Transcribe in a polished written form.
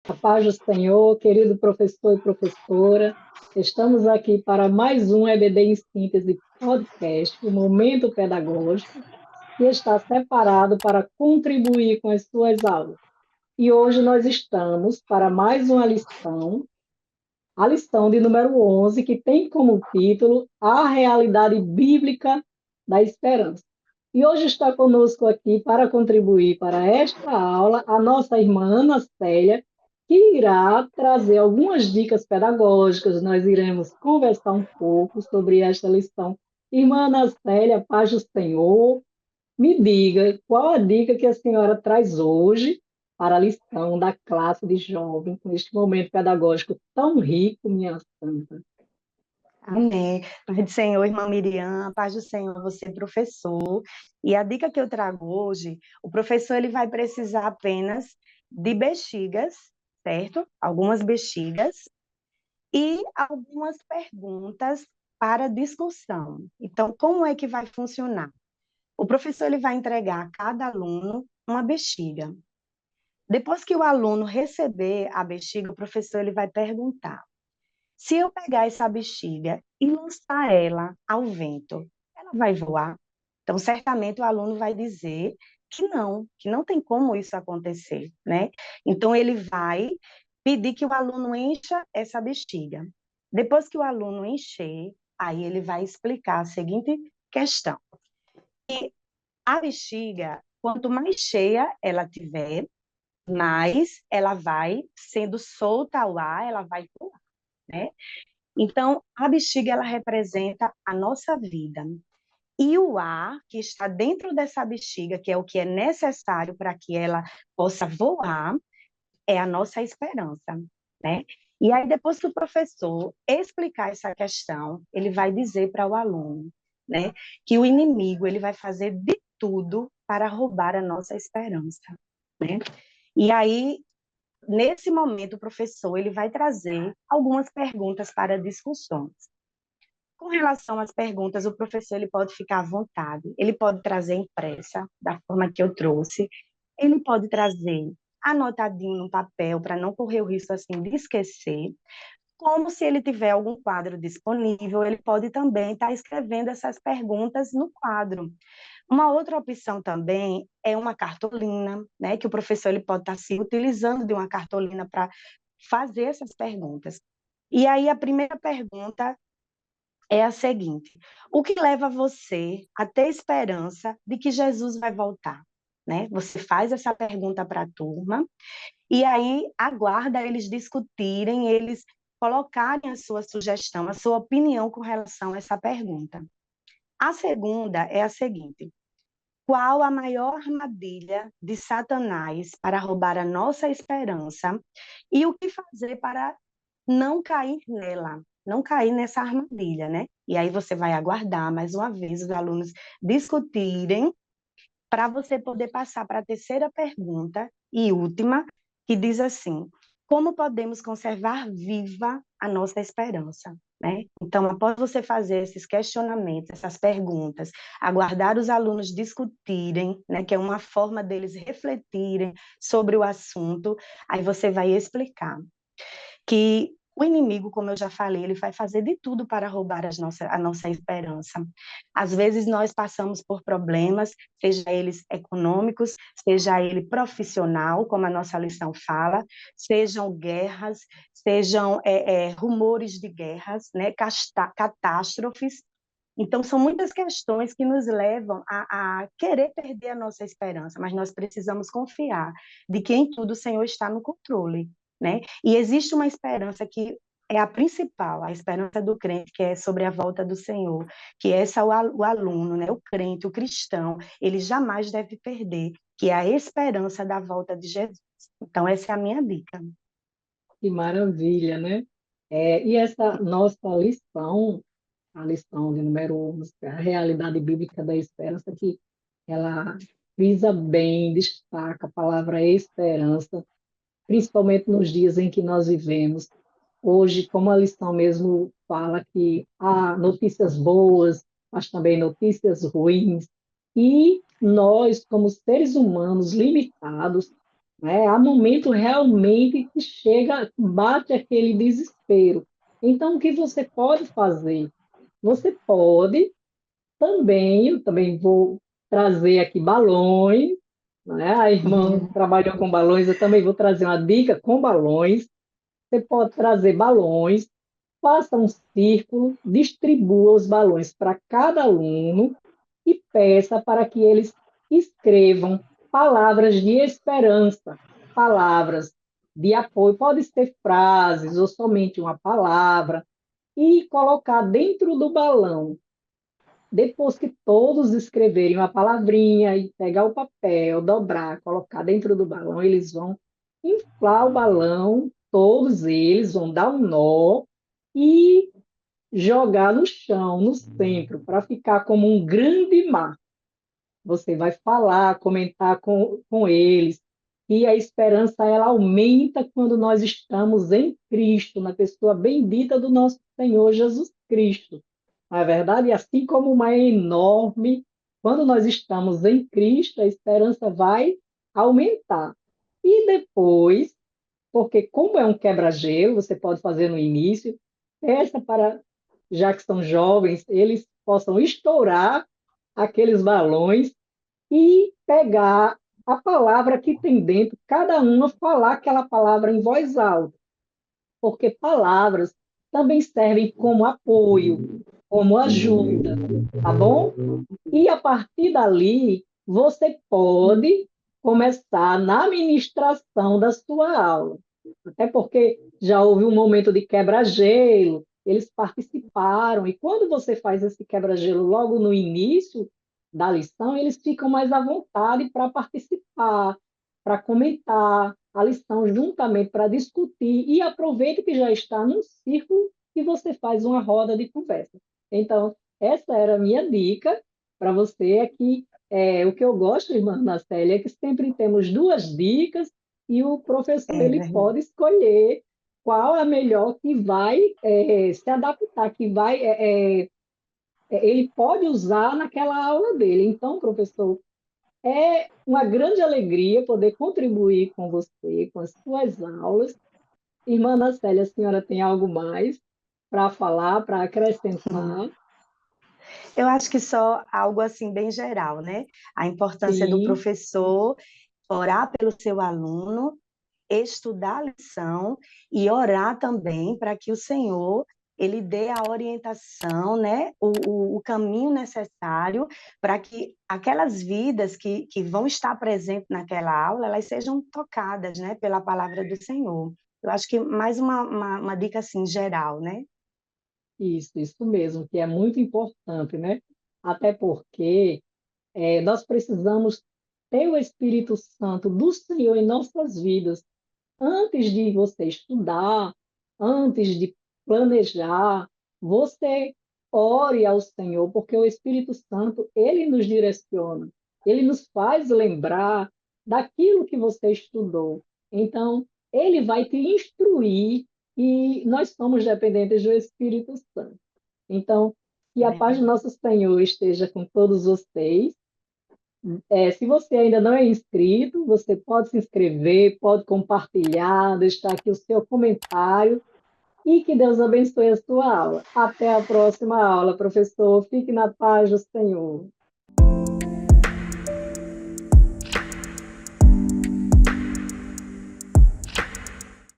A paz do Senhor, querido professor e professora, estamos aqui para mais um EBD em Síntese podcast, o Momento Pedagógico, que está separado para contribuir com as suas aulas. E hoje nós estamos para mais uma lição, a lição de número 11, que tem como título A Realidade Bíblica da Esperança. E hoje está conosco aqui para contribuir para esta aula a nossa irmã Ana Célia, que irá trazer algumas dicas pedagógicas. Nós iremos conversar um pouco sobre esta lição. Irmã Ana Célia, paz do Senhor, me diga qual a dica que a senhora traz hoje para a lição da classe de jovens, neste momento pedagógico tão rico, minha santa. Amém. Paz do Senhor, irmã Miriam, paz do Senhor, você professor. E a dica que eu trago hoje, o professor ele vai precisar apenas de bexigas, certo? Algumas bexigas e algumas perguntas para discussão. Então, como é que vai funcionar? O professor ele vai entregar a cada aluno uma bexiga. Depois que o aluno receber a bexiga, o professor ele vai perguntar: se eu pegar essa bexiga e lançar ela ao vento, ela vai voar? Então, certamente o aluno vai dizer que não tem como isso acontecer, né? Então, ele vai pedir que o aluno encha essa bexiga. Depois que o aluno encher, aí ele vai explicar a seguinte questão. A bexiga, quanto mais cheia ela tiver, mais ela vai sendo solta ao ar, ela vai voar, né? Então, a bexiga ela representa a nossa vida. E o ar que está dentro dessa bexiga, que é o que é necessário para que ela possa voar, é a nossa esperança, né? E aí, depois que o professor explicar essa questão, ele vai dizer para o aluno, né, que o inimigo ele vai fazer de tudo para roubar a nossa esperança, né? E aí, nesse momento, o professor ele vai trazer algumas perguntas para discussões. Com relação às perguntas, o professor ele pode ficar à vontade, ele pode trazer impressa, da forma que eu trouxe, ele pode trazer anotadinho no papel, para não correr o risco assim de esquecer, como se ele tiver algum quadro disponível, ele pode também estar escrevendo essas perguntas no quadro. Uma outra opção também é uma cartolina, né, que o professor ele pode estar se utilizando de uma cartolina para fazer essas perguntas. E aí a primeira pergunta é a seguinte: o que leva você a ter esperança de que Jesus vai voltar? Né? Você faz essa pergunta para a turma e aí aguarda eles discutirem, eles colocarem a sua sugestão, a sua opinião com relação a essa pergunta. A segunda é a seguinte: qual a maior armadilha de Satanás para roubar a nossa esperança e o que fazer para não cair nela, não cair nessa armadilha, né? E aí você vai aguardar mais uma vez os alunos discutirem para você poder passar para a terceira pergunta e última, que diz assim: como podemos conservar viva a nossa esperança? Né? Então, após você fazer esses questionamentos, essas perguntas, aguardar os alunos discutirem, né, que é uma forma deles refletirem sobre o assunto, aí você vai explicar que o inimigo, como eu já falei, ele vai fazer de tudo para roubar a nossa esperança. Às vezes nós passamos por problemas, seja eles econômicos, seja ele profissional, como a nossa lição fala, sejam guerras, sejam rumores de guerras, né, catástrofes. Então, são muitas questões que nos levam a querer perder a nossa esperança, mas nós precisamos confiar de que em tudo o Senhor está no controle, né? E existe uma esperança que é a principal, a esperança do crente, que é sobre a volta do Senhor, que essa o aluno, né, o crente, o cristão, ele jamais deve perder, que é a esperança da volta de Jesus. Então, essa é a minha dica. Que maravilha, né? E essa nossa lição, a lição de número 11, a realidade bíblica da esperança, que ela frisa bem, destaca a palavra esperança, principalmente nos dias em que nós vivemos. Hoje, como a lição mesmo fala que há notícias boas, mas também notícias ruins, e nós, como seres humanos limitados, né? Há momento realmente que chega, bate aquele desespero. Então, o que você pode fazer? Você pode também, eu também vou trazer aqui balões, né? A irmã Uhum. trabalhou com balões, eu também vou trazer uma dica com balões. Você pode trazer balões, faça um círculo, distribua os balões para cada aluno e peça para que eles escrevam palavras de esperança, palavras de apoio, pode ser frases ou somente uma palavra, e colocar dentro do balão. Depois que todos escreverem uma palavrinha e pegar o papel, dobrar, colocar dentro do balão, eles vão inflar o balão, todos eles vão dar um nó e jogar no chão, no centro, para ficar como um grande mar. Você vai falar, comentar com eles, e a esperança ela aumenta quando nós estamos em Cristo, na pessoa bendita do nosso Senhor Jesus Cristo. Não é verdade? E assim como uma é enorme, quando nós estamos em Cristo, a esperança vai aumentar. E depois, porque como é um quebra-gelo, você pode fazer no início, peça para, já que são jovens, eles possam estourar aqueles balões e pegar a palavra que tem dentro, cada uma falar aquela palavra em voz alta, porque palavras também servem como apoio, como ajuda, tá bom? E a partir dali, você pode começar na ministração da sua aula. Até porque já houve um momento de quebra-gelo, eles participaram, e quando você faz esse quebra-gelo logo no início da lição, eles ficam mais à vontade para participar, para comentar a lição juntamente, para discutir, e aproveita que já está num círculo e você faz uma roda de conversa. Então, essa era a minha dica para você aqui. O que eu gosto, irmã Ana Célia, é que sempre temos duas dicas e o professor É ele verdade. pode escolher qual é a melhor que vai se adaptar, que vai ele pode usar naquela aula dele. Então, professor, é uma grande alegria poder contribuir com você, com as suas aulas. Irmã Ana Célia, a senhora tem algo mais para falar, para acrescentar? Eu acho que só algo assim bem geral, né? A importância do Sim, professor orar pelo seu aluno, estudar a lição e orar também para que o Senhor ele dê a orientação, né, o caminho necessário para que aquelas vidas que vão estar presentes naquela aula, elas sejam tocadas, né, pela palavra do Senhor. Eu acho que mais uma dica assim geral, né? isso mesmo, que é muito importante, né? Até porque nós precisamos ter o Espírito Santo do Senhor em nossas vidas. Antes de você estudar, antes de planejar, você ore ao Senhor, porque o Espírito Santo, ele nos direciona, ele nos faz lembrar daquilo que você estudou. Então, ele vai te instruir e nós somos dependentes do Espírito Santo. Então, que a paz do nosso Senhor esteja com todos vocês. Se você ainda não é inscrito, você pode se inscrever, pode compartilhar, deixar aqui o seu comentário e que Deus abençoe a sua aula. Até a próxima aula, professor. Fique na paz do Senhor.